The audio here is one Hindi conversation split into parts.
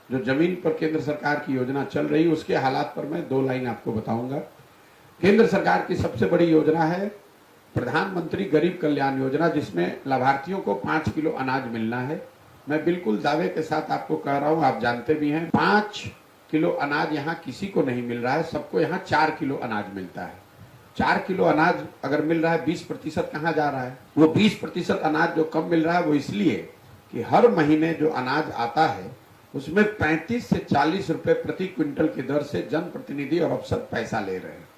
जो जमीन पर केंद्र सरकार की योजना चल रही, उसके हालात पर मैं 2 लाइन आपको बताऊंगा। केंद्र सरकार की सबसे बड़ी योजना है प्रधानमंत्री गरीब कल्याण योजना, जिसमें लाभार्थियों को 5 किलो अनाज मिलना है। मैं बिल्कुल दावे के साथ आपको कह रहा हूं, आप जानते भी हैं, 5 किलो अनाज यहाँ किसी को नहीं मिल रहा है, सबको यहाँ 4 किलो अनाज मिलता है। 4 किलो अनाज अगर मिल रहा है, 20% कहाँ जा रहा है? वो 20% अनाज जो कम मिल रहा है वो इसलिए कि हर महीने जो अनाज आता है उसमें 35 से 40 रुपए प्रति क्विंटल की दर से जनप्रतिनिधि और अफसर पैसा ले रहे हैं,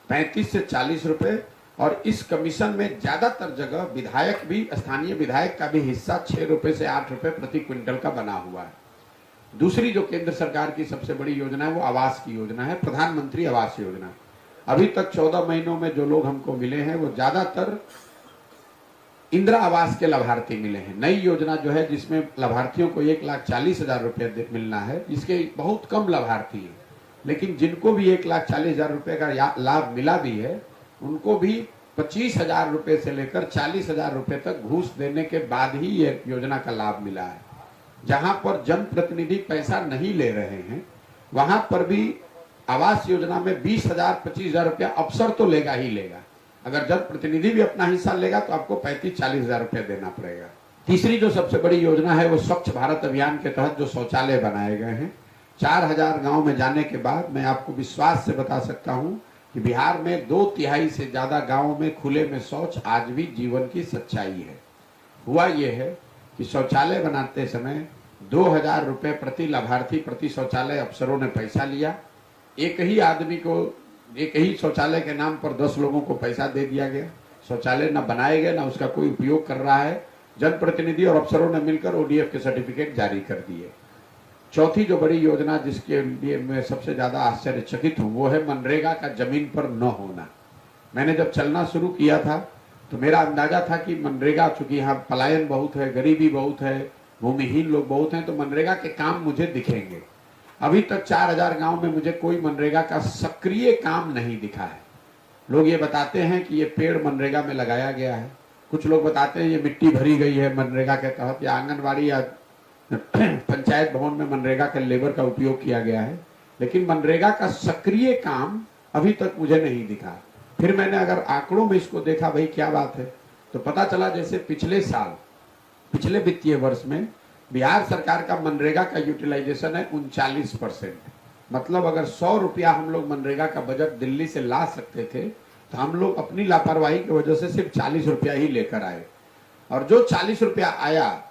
35 से 40 रुपए। और इस कमीशन में ज्यादातर जगह विधायक भी, स्थानीय विधायक का भी हिस्सा 6 रुपए से 8 रुपए प्रति क्विंटल का बना हुआ है। दूसरी जो केंद्र सरकार की सबसे बड़ी योजना है वो आवास की योजना है, प्रधानमंत्री आवास योजना। अभी तक 14 महीनों में जो लोग हमको मिले हैं वो ज्यादातर इंदिरा आवास के लाभार्थी मिले हैं। नई योजना जो है जिसमें लाभार्थियों को 1,40,000 रुपये मिलना है, जिसके बहुत कम लाभार्थी हैं, लेकिन जिनको भी 1,40,000 रुपये का लाभ मिला भी है उनको भी 25,000 रुपये से लेकर 40,000 रुपये तक घूस देने के बाद ही ये योजना का लाभ मिला है। जहां पर जनप्रतिनिधि पैसा नहीं ले रहे हैं वहां पर भी आवास योजना में 20,000 25,000 रुपया अफसर तो लेगा ही लेगा। अगर जनप्रतिनिधि भी अपना हिस्सा लेगा तो आपको 35-40,000 रुपया देना पड़ेगा। तीसरी जो सबसे बड़ी योजना है वो स्वच्छ भारत अभियान के तहत जो शौचालय बनाए गए हैं, 4,000 गांव में जाने के बाद मैं आपको विश्वास से बता सकता हूं कि बिहार में 2/3 से ज्यादा गांवों में खुले में शौच आज भी जीवन की सच्चाई है। हुआ यह है कि शौचालय बनाते समय 2,000 रुपये प्रति लाभार्थी प्रति शौचालय अफसरों ने पैसा लिया। एक ही आदमी को एक ही शौचालय के नाम पर 10 लोगों को पैसा दे दिया गया। शौचालय न बनाए गए, न उसका कोई उपयोग कर रहा है। जनप्रतिनिधि और अफसरों ने मिलकर ओडीएफ के सर्टिफिकेट जारी कर दिए। चौथी जो बड़ी योजना जिसके लिए मैं सबसे ज्यादा आश्चर्यचकित हूं वो है मनरेगा का जमीन पर न होना। मैंने जब चलना शुरू किया था तो मेरा अंदाजा था कि मनरेगा, चूंकि यहाँ पलायन बहुत है, गरीबी बहुत है, भूमिहीन लोग बहुत हैं, तो मनरेगा के काम मुझे दिखेंगे। अभी तक 4,000 गांव में मुझे कोई मनरेगा का सक्रिय काम नहीं दिखा है। लोग ये बताते हैं कि ये पेड़ मनरेगा में लगाया गया है, कुछ लोग बताते हैं ये मिट्टी भरी गई है मनरेगा के तहत, या आंगनबाड़ी या पंचायत भवन में मनरेगा के लेबर का उपयोग किया गया है, लेकिन मनरेगा का सक्रिय काम अभी तक मुझे नहीं दिखा। फिर मैंने अगर आंकड़ों में इसको देखा, भाई क्या बात है, तो पता चला जैसे पिछले साल, पिछले वित्तीय वर्ष में बिहार सरकार का मनरेगा का यूटिलाइजेशन है 39%। मतलब अगर 100 रुपया हम लोग मनरेगा का बजट दिल्ली से ला सकते थे तो हम लोग अपनी लापरवाही की वजह से सिर्फ 40 रुपया ही लेकर आए। और जो 40 रुपया आया,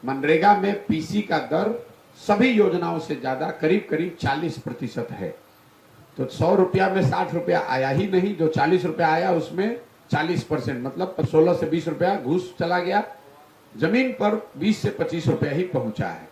मनरेगा में पीसी का दर सभी योजनाओं से ज्यादा करीब करीब 40% है। तो 100 रुपया में 60 रुपया आया ही नहीं, जो 40 रुपया आया उसमें 40%, मतलब 16 से 20 रुपया घूस चला गया। जमीन पर 20 से 25 रुपया ही पहुंचा है।